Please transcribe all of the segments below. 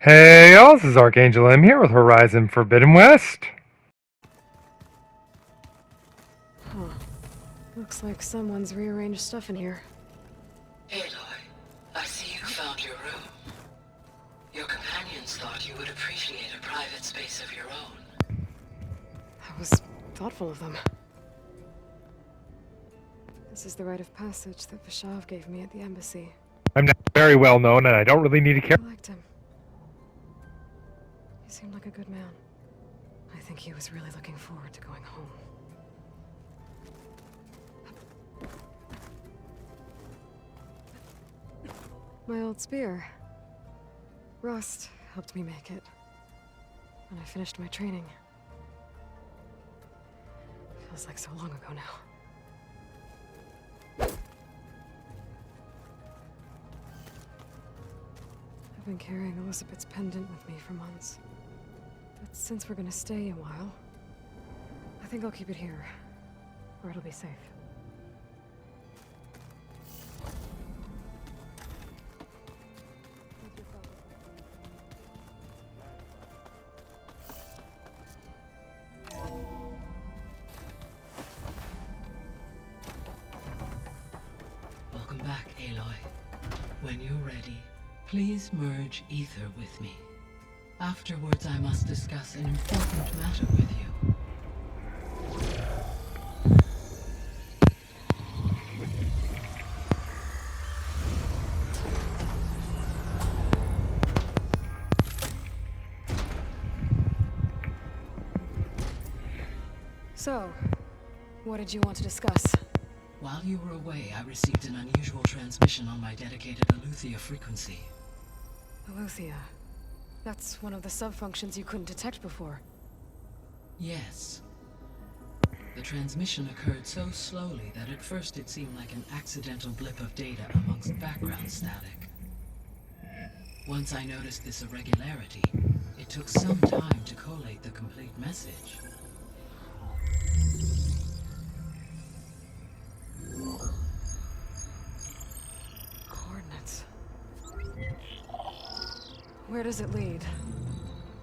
Hey y'all, this is Archangel M here with Horizon Forbidden West. Huh. Looks like someone's rearranged stuff in here. Aloy, I see you found your room. Your companions thought you would appreciate a private space of your own. That was thoughtful of them. This is the rite of passage that Vishav gave me at the embassy. I'm not very well known and I don't really need to care. I liked him. He seemed like a good man. I think he was really looking forward to going home. My old spear. Rust helped me make it. When I finished my training. Feels like so long ago now. I've been carrying Elizabeth's pendant with me for months. But since we're gonna stay a while, I think I'll keep it here, where it'll be safe. Welcome back, Aloy. When you're ready, please merge ether with me. Afterwards, I must discuss an important matter with you. So, what did you want to discuss? While you were away, I received an unusual transmission on my dedicated Eleuthia frequency. Eleuthia. That's one of the sub-functions you couldn't detect before. Yes. The transmission occurred so slowly that at first it seemed like an accidental blip of data amongst background static. Once I noticed this irregularity, it took some time to collate the complete message. Coordinates. Where does it lead?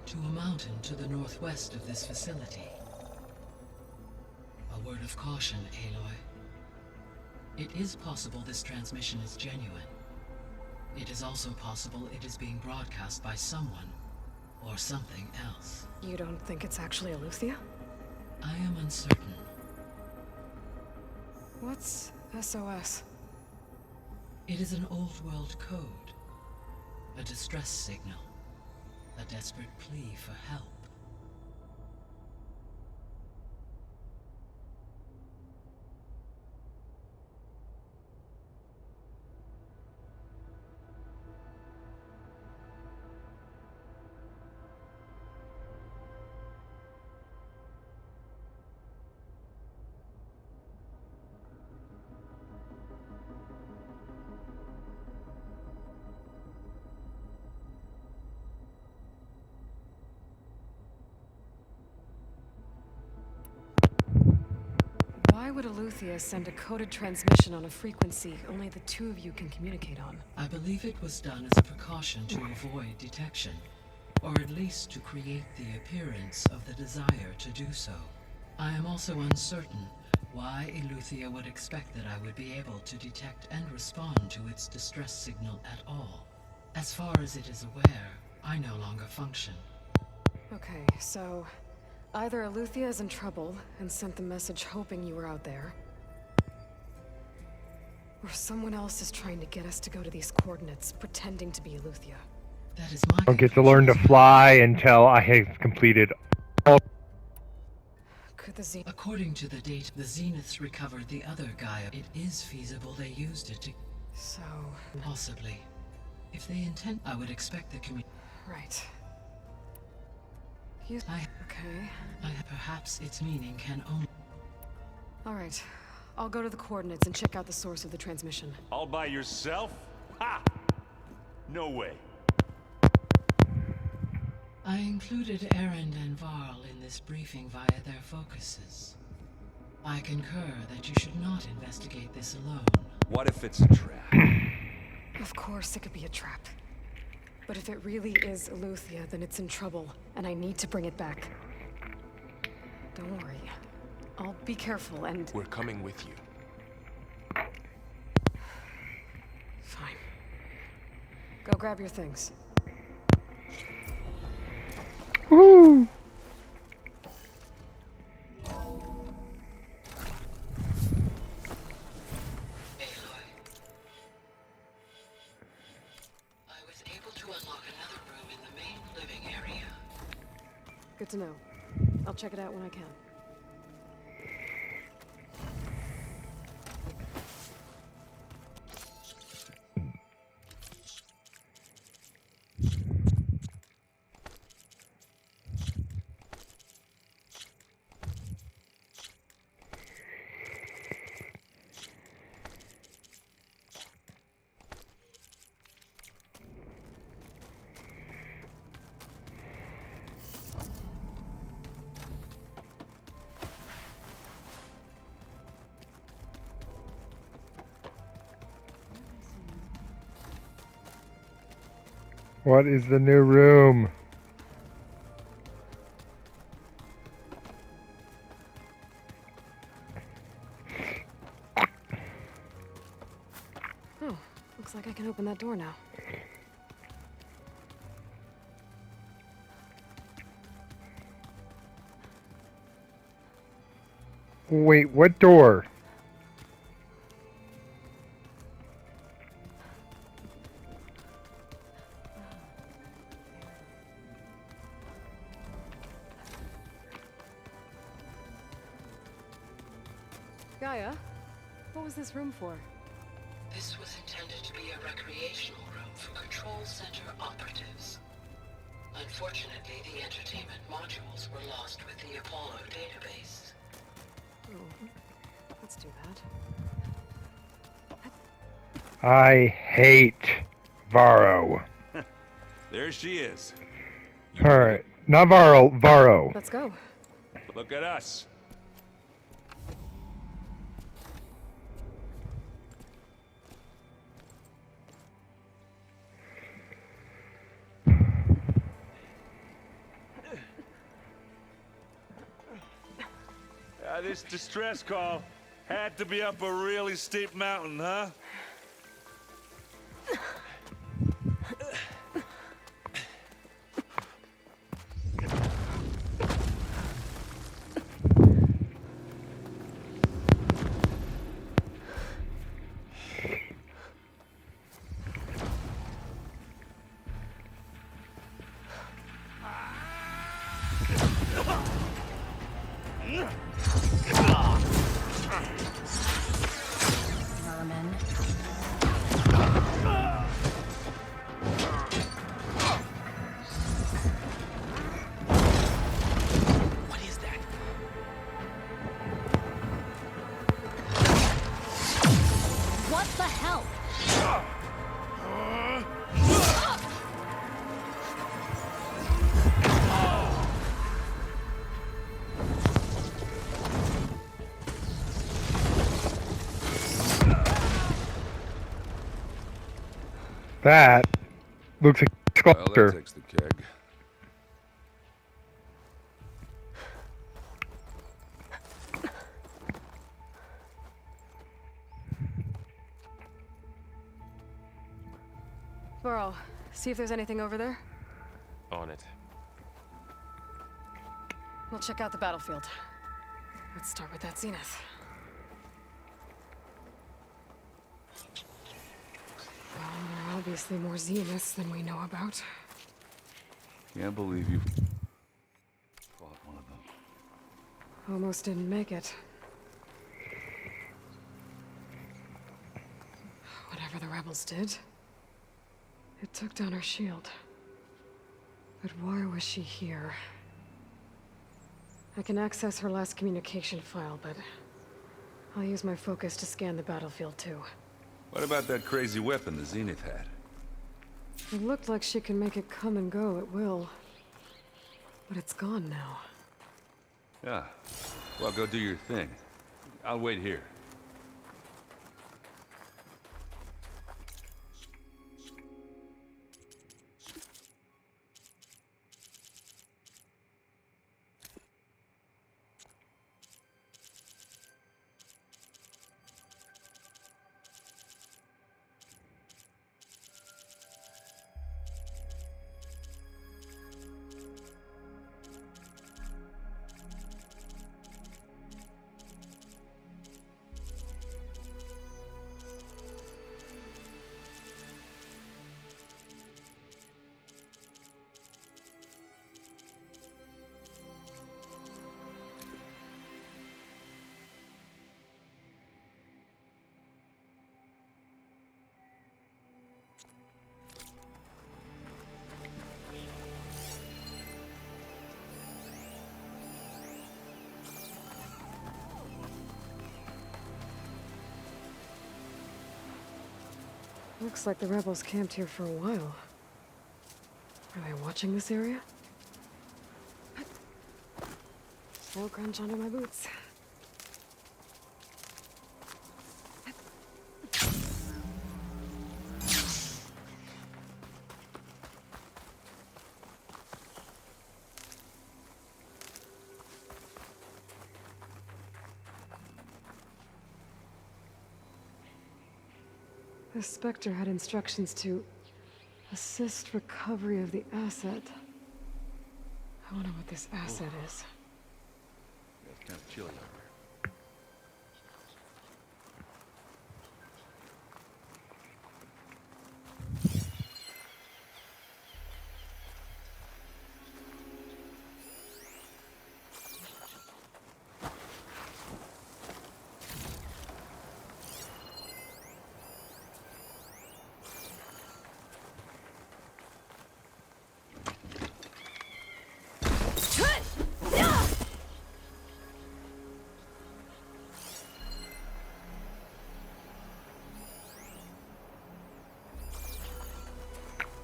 To a mountain to the northwest of this facility. A word of caution, Aloy. It is possible this transmission is genuine. It is also possible it is being broadcast by someone or something else. You don't think it's actually Eleuthia? I am uncertain. What's SOS? It is an old world code. A distress signal. A desperate plea for help. Why would Eleuthia send a coded transmission on a frequency only the two of you can communicate on? I believe it was done as a precaution to avoid detection, or at least to create the appearance of the desire to do so. I am also uncertain why Eleuthia would expect that I would be able to detect and respond to its distress signal at all. As far as it is aware, I no longer function. Okay, so either Eleuthia is in trouble and sent the message hoping you were out there, or someone else is trying to get us to go to these coordinates, pretending to be Eleuthia. That is my I don't get to learn to fly until I have completed all. Could the Zenith... According to the date the Zeniths recovered the other Gaia, it is feasible they used it to... So... Possibly. If they intend, I would expect the community... right. You... Okay. Perhaps its meaning can only... Alright. I'll go to the coordinates and check out the source of the transmission. All by yourself? Ha! No way. I included Erend and Varl in this briefing via their focuses. I concur that you should not investigate this alone. What if it's a trap? Of course it could be a trap. But if it really is Eleuthia, then it's in trouble, and I need to bring it back. Don't worry. I'll be careful and... We're coming with you. Fine. Go grab your things. Woo! Aloy. I was able to unlock another room in the main living area. Good to know. I'll check it out when I can. What is the new room? Oh, looks like I can open that door now. Wait, what door? Gaia, what was this room for? This was intended to be a recreational room for Control Center operatives. Unfortunately, the entertainment modules were lost with the Apollo database. Oh, that's too bad. I hate Varro. There she is. Alright, not Varro, Varro. Let's go. Look at us. This distress call had to be up a really steep mountain, huh? Vermin. What is that? What the hell? That looks like a Well, that sculptor. takes the keg. Varl, see if there's anything over there. On it. We'll check out the battlefield. Let's start with that zenith. Well, there are obviously more zeniths than we know about. Can't believe you fought one of them. Almost didn't make it. Whatever the rebels did, it took down her shield. But why was she here? I can access her last communication file, but I'll use my focus to scan the battlefield too. What about that crazy weapon the Zenith had? It looked like she can make it come and go at will. But it's gone now. Yeah. Well, go do your thing. I'll wait here. Looks like the rebels camped here for a while. Are they watching this area? No crunch under my boots. The Spectre had instructions to assist recovery of the asset. I wonder what this asset is. It's kind of chilly out there.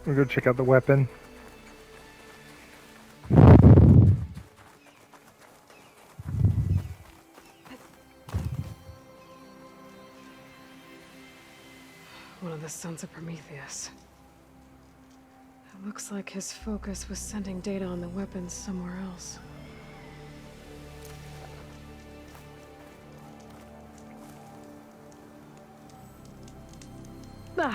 We'll go check out the weapon. One of the sons of Prometheus. It looks like his focus was sending data on the weapons somewhere else. The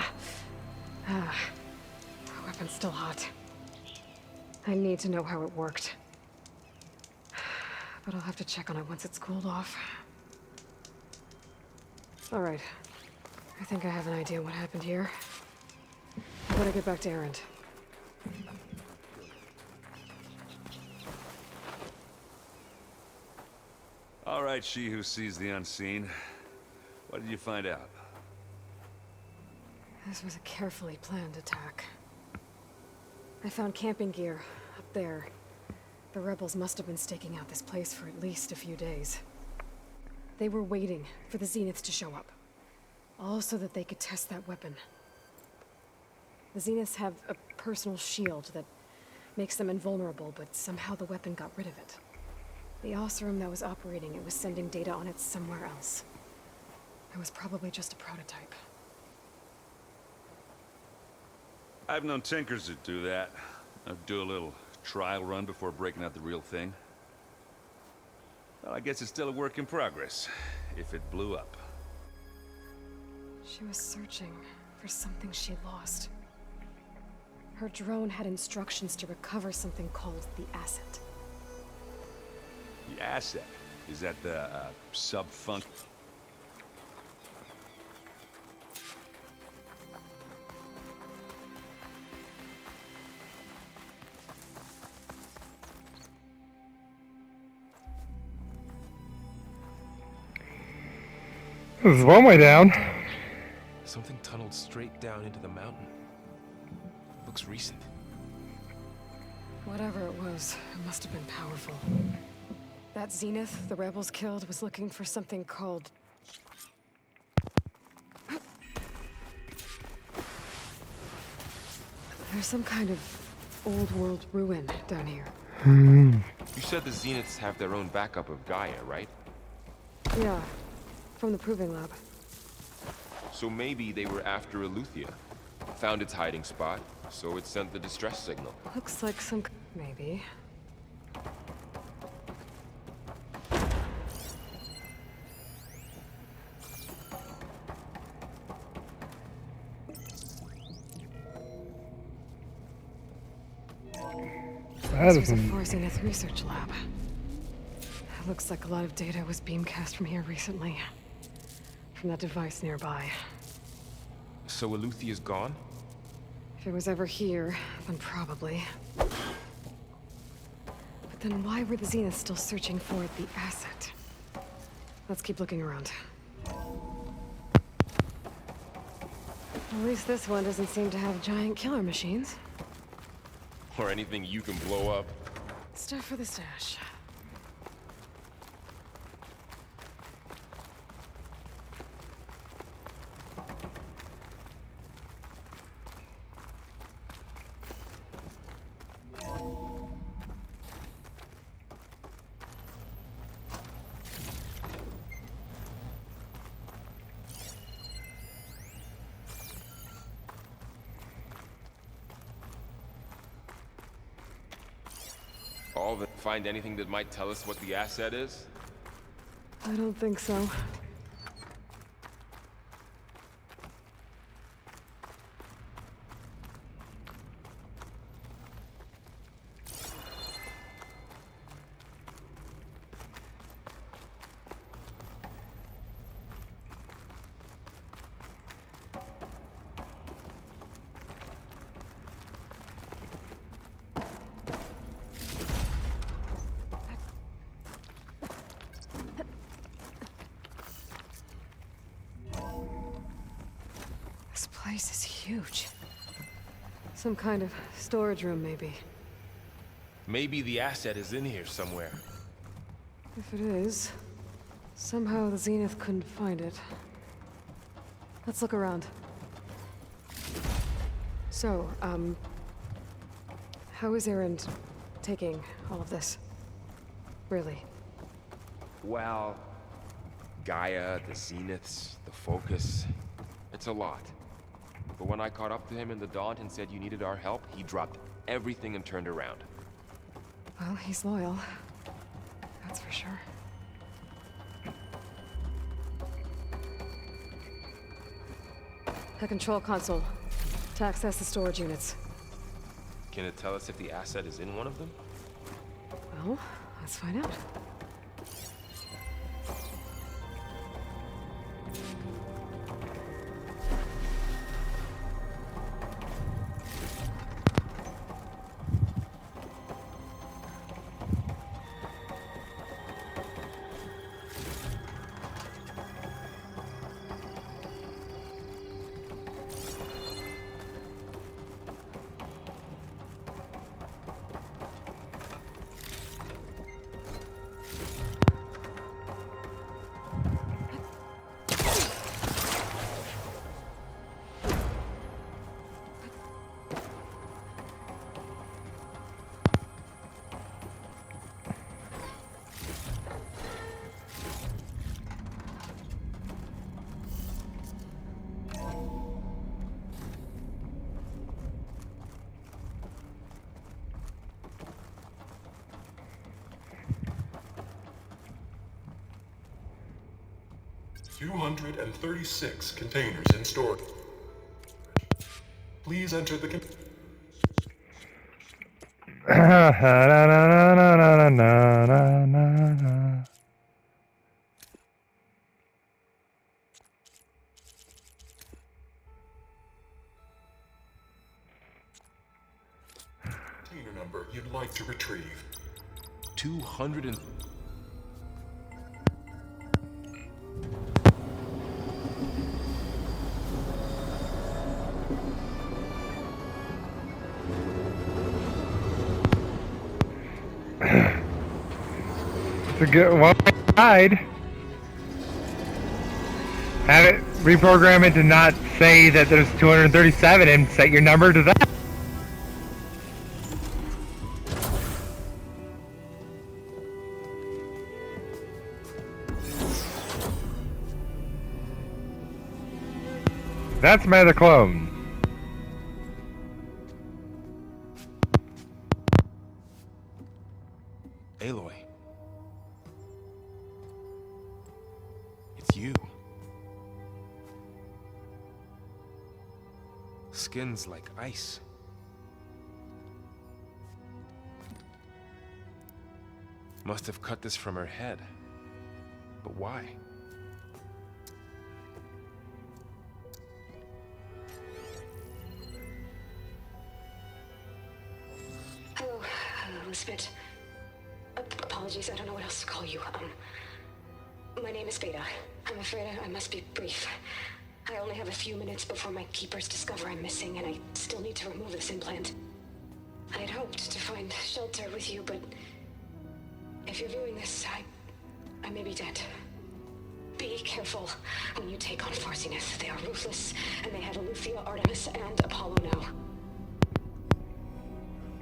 weapon's still hot. I need to know how it worked. But I'll have to check on it once it's cooled off. Alright. I think I have an idea what happened here. I better get back to Erend. All right, she who sees the unseen. What did you find out? This was a carefully planned attack. I found camping gear up there. The rebels must have been staking out this place for at least a few days. They were waiting for the Zeniths to show up. All so that they could test that weapon. The Zeniths have a personal shield that makes them invulnerable, but somehow the weapon got rid of it. The Oseram that was operating it was sending data on it somewhere else. It was probably just a prototype. I've known tinkers that do that. I'd do a little trial run before breaking out the real thing. Well, I guess it's still a work in progress, if it blew up. She was searching for something she lost. Her drone had instructions to recover something called the asset. The asset? Is that the, sub-funk? This is one way down. Something tunneled straight down into the mountain. Looks recent. Whatever it was, it must have been powerful. That Zenith the rebels killed was looking for something called... There's some kind of old world ruin down here. You said the Zeniths have their own backup of Gaia, right? Yeah, from the Proving Lab. So maybe they were after Eleuthia. Found its hiding spot, so it sent the distress signal. Looks like some... maybe. That This was a isn't... Force Zenith research lab. Looks like a lot of data was beamcast from here recently. From that device nearby. So Eleuthia's gone? If it was ever here, then probably. But then why were the Zeniths still searching for the asset? Let's keep looking around. At least this one doesn't seem to have giant killer machines. Or anything you can blow up? Stuff for the stash. Call that find anything that might tell us what the asset is? I don't think so. This place is huge. Some kind of storage room, maybe. Maybe the asset is in here somewhere. If it is, somehow the Zenith couldn't find it. Let's look around. So, how is Erend taking all of this? Really? Well, Gaia, the Zeniths, the Focus. It's a lot. But when I caught up to him in the Daunt and said you needed our help, he dropped everything and turned around. Well, he's loyal. That's for sure. The control console. To access the storage units. Can it tell us if the asset is in one of them? Well, let's find out. $236 containers in storage. Please enter the container number you'd like to retrieve. 200 and... It's a good one. Died. Have it reprogram it to not say that there's 237 and set your number to that. That's my other clone. Aloy. It's you. Skin's like ice. Must have cut this from her head. But why? Hello, Elizabeth. Apologies, I don't know what else to call you. My name is Beta. I'm afraid I must be brief. I only have a few minutes before my keepers discover I'm missing, and I still need to remove this implant. I had hoped to find shelter with you, but if you're viewing this, I may be dead. Be careful when you take on Far Zenith. They are ruthless, and they have Eleuthia, Artemis, and Apollo now.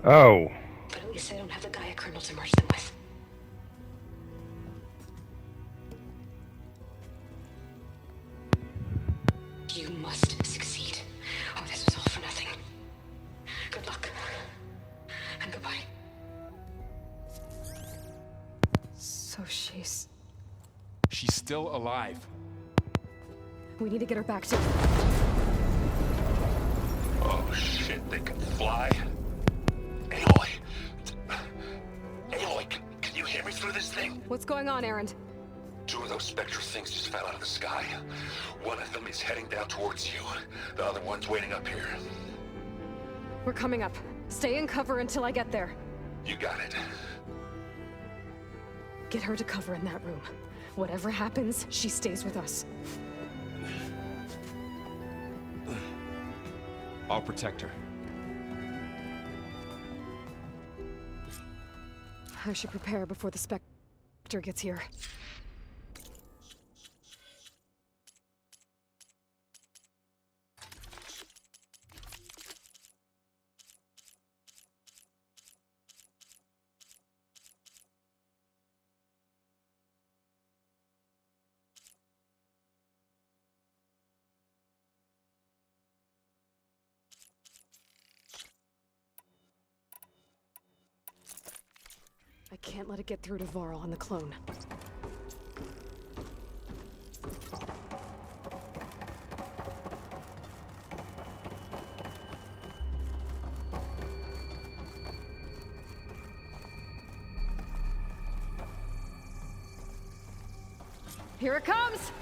Oh. But at least I don't have the Gaia kernel to merge them with. You must succeed, or this was all for nothing. Good luck. And goodbye. So she's... She's still alive. We need to get her back to... Oh shit, they can fly? Aloy! Aloy, can you hear me through this thing? What's going on, Erend? 2 of those Spectre things just fell out of the sky. One of them is heading down towards you. The other one's waiting up here. We're coming up. Stay in cover until I get there. You got it. Get her to cover in that room. Whatever happens, she stays with us. I'll protect her. I should prepare before the Spectre gets here. I can't let it get through to Varl on the clone. Here it comes!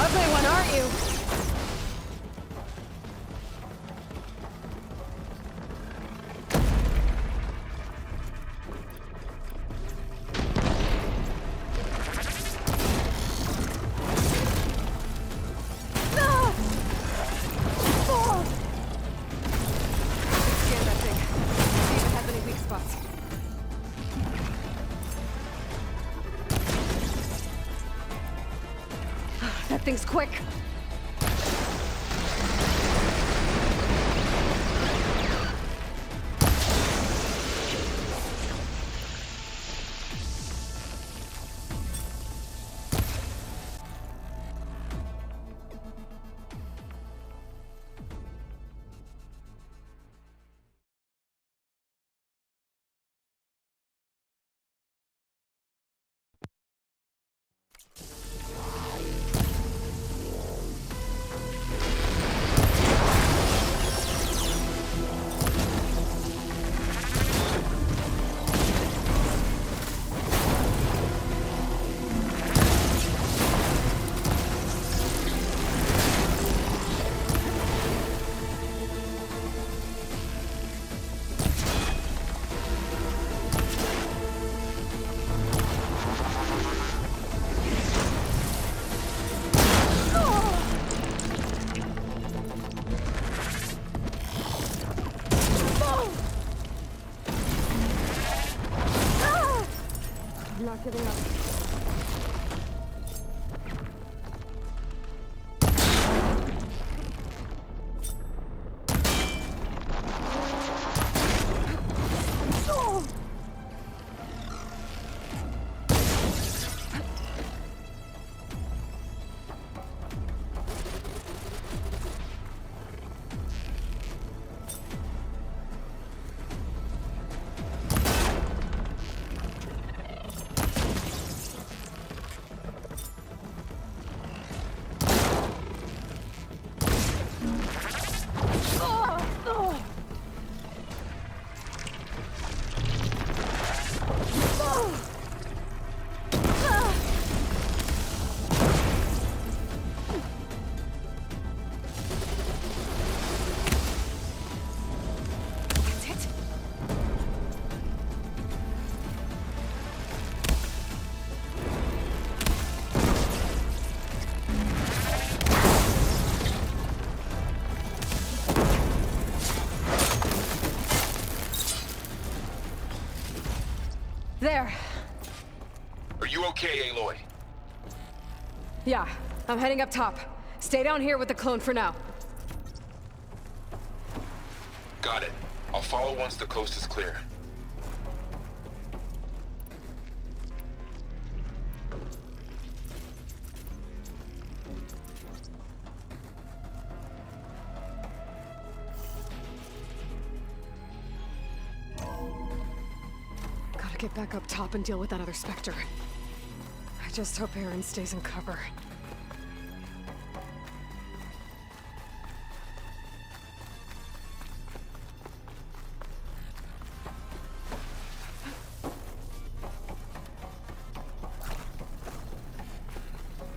Ugly one, aren't you? Ah! Oh! Scan that thing. See if it has any weak spots. That thing's quick. I'm not giving up. There. Are you okay, Aloy? Yeah, I'm heading up top. Stay down here with the clone for now. Got it. I'll follow once the coast is clear. get back up top and deal with that other Spectre. I just hope Aaron stays in cover.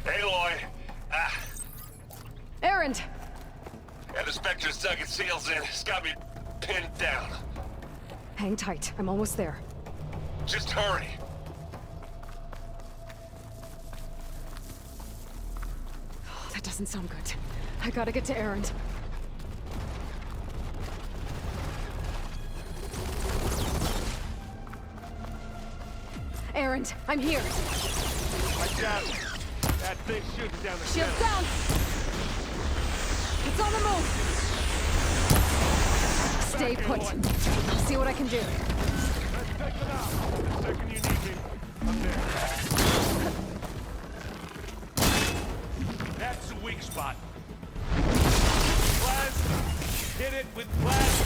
Aloy! Aaron! Yeah, the Spectre's dug its heels in. It's got me pinned down. Hang tight. I'm almost there. Just hurry. Oh, that doesn't sound good. I gotta get to Aaron. Aaron, I'm here. Watch out! That thing shoots down the Shields channel. down! It's on the move! Stay put. I'll see what I can do. Let's take them out. The second you need me, I'm there. That's a weak spot. Plasma. Hit it with plasma.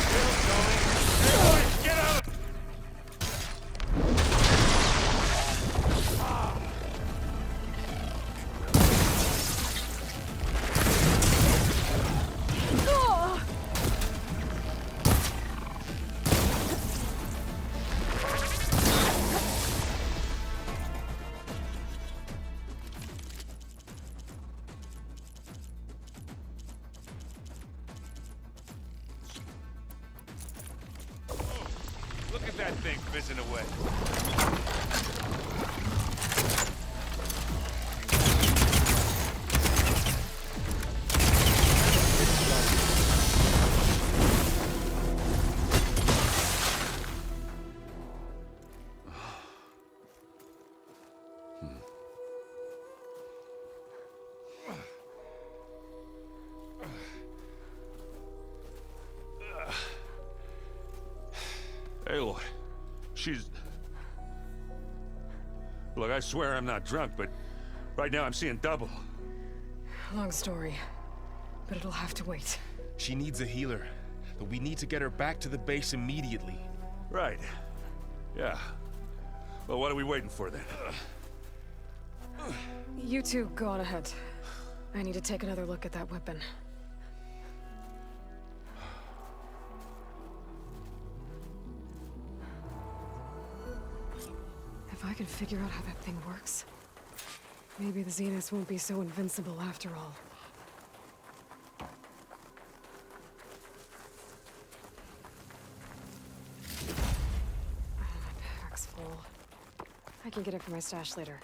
Still going. Hey, boys, get out! Oh! Look at that thing fizzing away. Aloy, she's... Look, I swear I'm not drunk, but right now I'm seeing double. Long story, but it'll have to wait. She needs a healer, but we need to get her back to the base immediately. Right. Yeah. Well, what are we waiting for then? You two go on ahead. I need to take another look at that weapon. If I can figure out how that thing works, maybe the Zeniths won't be so invincible after all. My pack's full. I can get it from my stash later.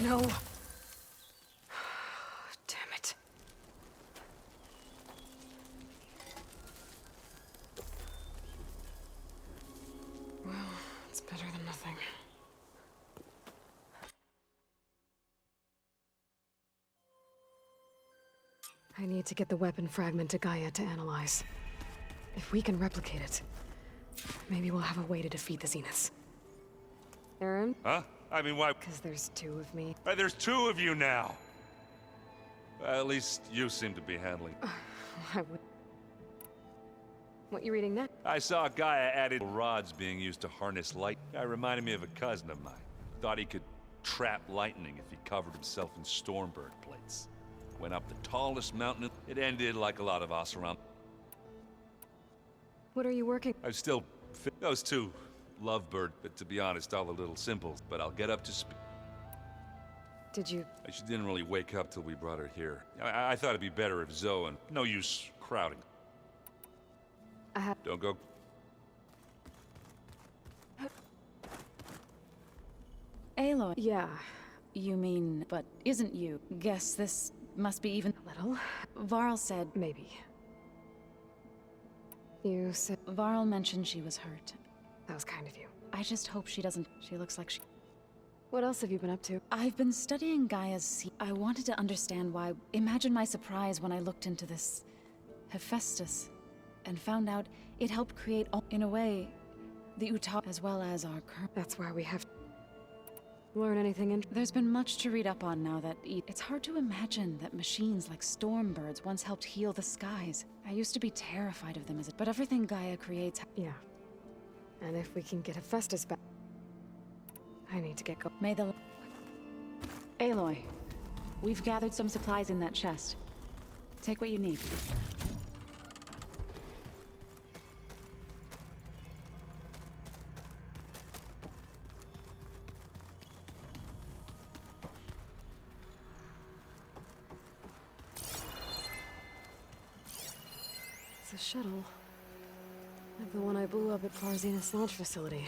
No. Damn it. Well, it's better than nothing. I need to get the weapon fragment to Gaia to analyze. If we can replicate it, maybe we'll have a way to defeat the Zeniths. Aaron? Huh? I mean, why? Because there's two of me. There's two of you now. At least you seem to be handling. I would... What you reading next? I saw Gaia added rods being used to harness light. Guy reminded me of a cousin of mine. Thought he could trap lightning if he covered himself in Stormbird plates. Went up the tallest mountain. It ended like a lot of us around. What are you working? I'm still... Those two. Lovebird, but to be honest, all a little simple. But I'll get up to speed. Did you... She didn't really wake up till we brought her here. I thought it'd be better if Zoe and... No use crowding. Don't go... Aloy. Yeah. You mean, but isn't you? Guess this must be even... Little? Varl said... Maybe. You said... Varl mentioned she was hurt. That was kind of you. I just hope she doesn't... She looks like she... What else have you been up to? I've been studying Gaia's... I wanted to understand why... Imagine my surprise when I looked into this... Hephaestus. and found out it helped create, in a way, the Utah as well as our current. That's why we have to learn anything There's been much to read up on now that it's hard to imagine that machines like Stormbirds once helped heal the skies. I used to be terrified of them but everything Gaia creates. Yeah. And if we can get Hephaestus back... I need to get going. May the... Aloy, we've gathered some supplies in that chest. Take what you need. It's a shuttle. Like the one I blew up at Far Zenith's launch facility.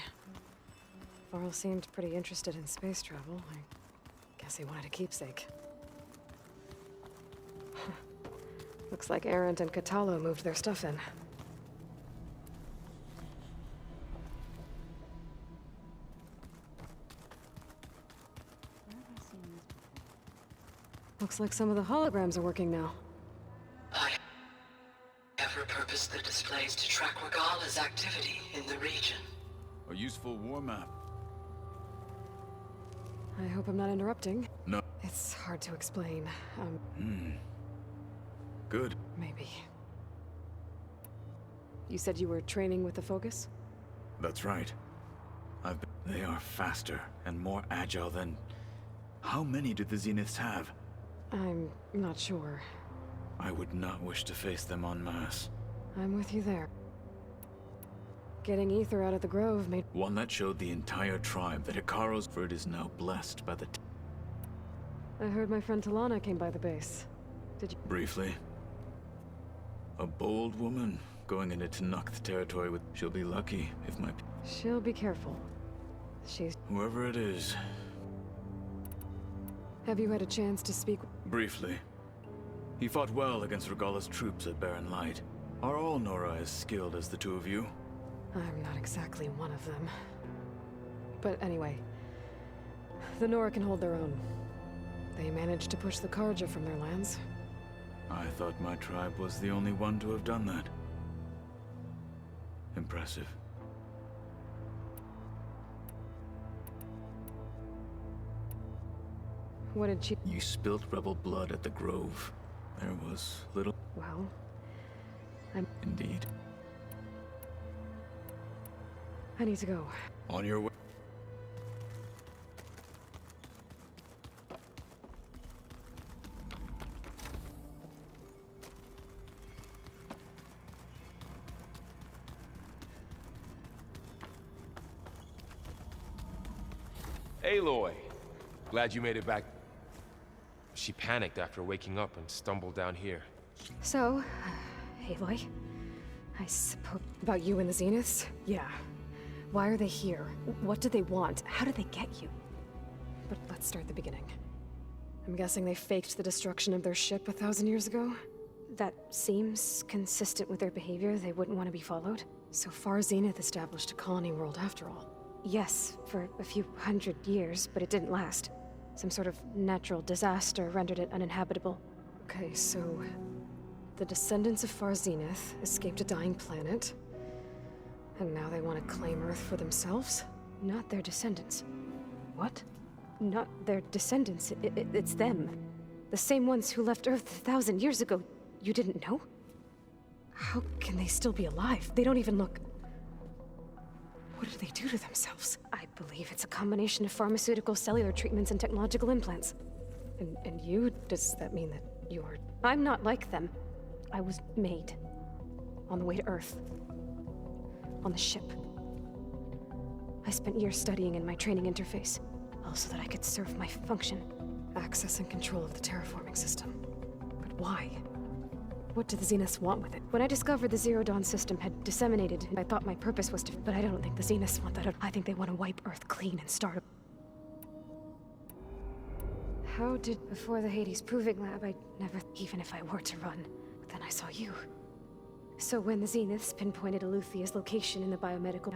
Varl seemed pretty interested in space travel. I guess he wanted a keepsake. Looks like Erend and Katalo moved their stuff in. Looks like some of the holograms are working now. I have repurposed the displays to track Regala's activity in the region. A useful war map. I hope I'm not interrupting. No. It's hard to explain. Good. Maybe. You said you were training with the Focus? That's right. They are faster and more agile than... How many do the Zeniths have? I'm not sure. I would not wish to face them en masse. I'm with you there. Getting Ether out of the Grove made... One that showed the entire tribe that Ikaro's Ford is now blessed by the... I heard my friend Talana came by the base. Did you... Briefly. A bold woman going into Tenakth territory with... She'll be lucky if my... She'll be careful. She's... Whoever it is. Have you had a chance to speak... Briefly. He fought well against Regala's troops at Barren Light. Are all Nora as skilled as the two of you? I'm not exactly one of them. But anyway, the Nora can hold their own. They managed to push the Karja from their lands. I thought my tribe was the only one to have done that. Impressive. What did she... You spilt rebel blood at the Grove. There was little... Well... Indeed. I need to go. On your way. Aloy! Glad you made it back. She panicked after waking up and stumbled down here. So, Aloy, I suppose... About you and the Zeniths? Yeah. Why are they here? What do they want? How did they get you? But let's start at the beginning. I'm guessing they faked the destruction of their ship 1,000 years ago? That seems consistent with their behavior. They wouldn't want to be followed. So Far Zenith established a colony world after all. Yes, for a few hundred years, but it didn't last. Some sort of natural disaster rendered it uninhabitable. Okay, so... The descendants of Far Zenith escaped a dying planet, and now they want to claim Earth for themselves? Not their descendants. What? Not their descendants. It's them. The same ones who left Earth 1,000 years ago. You didn't know? How can they still be alive? They don't even look... What did they do to themselves? I believe it's a combination of pharmaceutical, cellular treatments, and technological implants. And you? Does that mean that you're... I'm not like them. I was made. On the way to Earth. On the ship. I spent years studying in my training interface, all so that I could serve my function. Access and control of the terraforming system. But why? What do the Zeniths want with it? When I discovered the Zero Dawn system had disseminated, I thought my purpose was to... But I don't think the Zeniths want that. I think they want to wipe Earth clean and start... How did... Before the Hades Proving Lab, I never... Even if I were to run. But then I saw you. So when the Zeniths pinpointed Eluthia's location in the biomedical...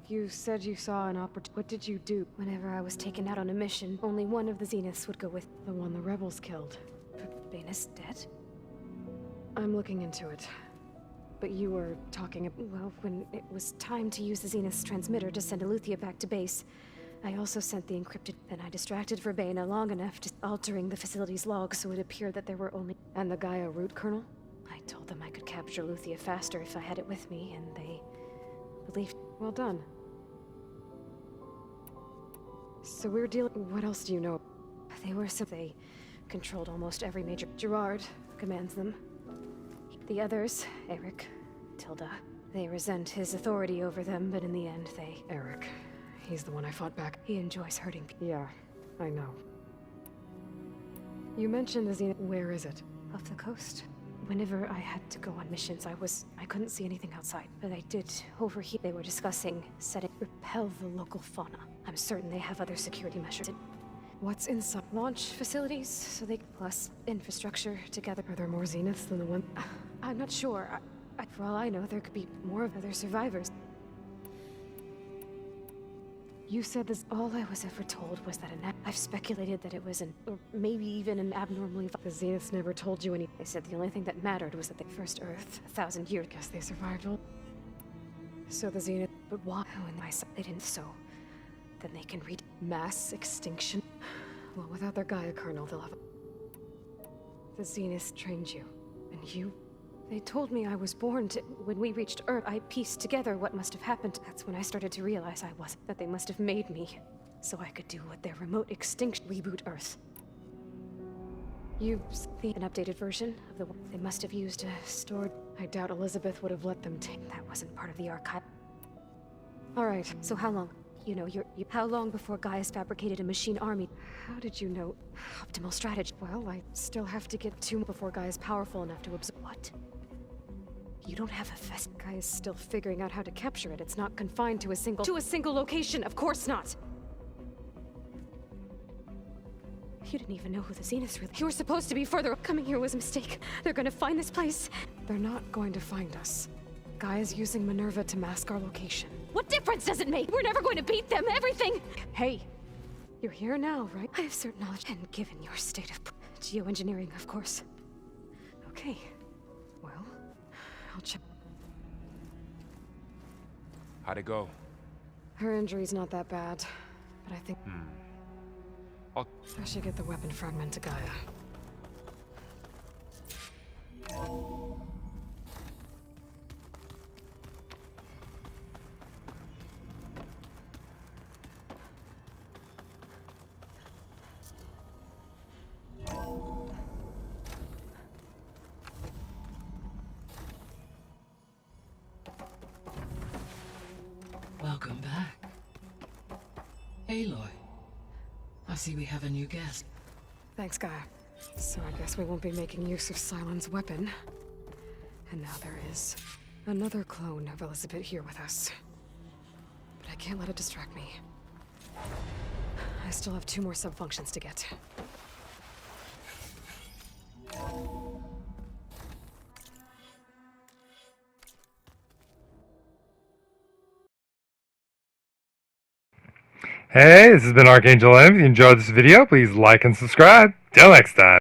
You said you saw an opportunity. What did you do? Whenever I was taken out on a mission, only one of the Zeniths would go with the one the rebels killed. Banus dead? I'm looking into it. But you were talking well, when it was time to use the Zenith's transmitter to send Eleuthia back to base, I also sent the encrypted, and I distracted Verbena long enough to altering the facility's log so it appeared that there were only... And the Gaia root kernel? I told them I could capture Eleuthia faster if I had it with me, and they believed. Well done. So we're dealing... What else do you know? They controlled almost every major... Gerard commands them. The others, Eric, Tilda, they resent his authority over them, but in the end they... Eric. He's the one I fought back. He enjoys hurting people. Yeah, I know. You mentioned the Zenith. Where is it? Off the coast. Whenever I had to go on missions, I couldn't see anything outside. But I did overhear. They were discussing setting repel the local fauna. I'm certain they have other security measures. What's inside? Launch facilities, so they plus infrastructure together. Are there more Zeniths than the one? I'm not sure. For all I know, there could be more of other survivors. You said this. All I was ever told was that I've speculated that it was or maybe even an abnormally. The Zeniths never told you any. They said the only thing that mattered was that the first Earth, 1,000 years. Guess they survived. So the Zenith, but why? Oh, and they didn't. So then they can read mass extinction. Well, without their Gaia kernel, they'll have. The Zeniths trained you, and you. They told me I was born to... When we reached Earth, I pieced together what must have happened. That's when I started to realize I wasn't. That they must have made me, so I could do what their remote extinction... Reboot Earth. You see an updated version of the... They must have used a stored... I doubt Elizabeth would have let them take... That wasn't part of the archive. Alright, so how long? You know, how long before Gaia's fabricated a machine army? How did you know? Optimal strategy. Well, I still have to get 2 before Gaia's powerful enough to absorb... What? You don't have a fest. Gaia's still figuring out how to capture it. It's not confined to a single location. Of course not. You didn't even know who the Zeniths were. You were supposed to be further. Coming here was a mistake. They're gonna find this place. They're not going to find us. Gaia's using Minerva to mask our location. What difference does it make? We're never going to beat them. Everything. Hey, you're here now, right? I have certain knowledge, and given your state of geoengineering, of course. Okay. Well. I'll check. How'd it go? Her injury's not that bad, but I think... I should get the weapon fragment to Gaia. Welcome back. Aloy. I see we have a new guest. Thanks, Gaia. So I guess we won't be making use of Sylens' weapon. And now there is another clone of Elizabeth here with us. But I can't let it distract me. I still have 2 more sub-functions to get. Hey, this has been Archangel M. If you enjoyed this video, please like and subscribe. Till next time.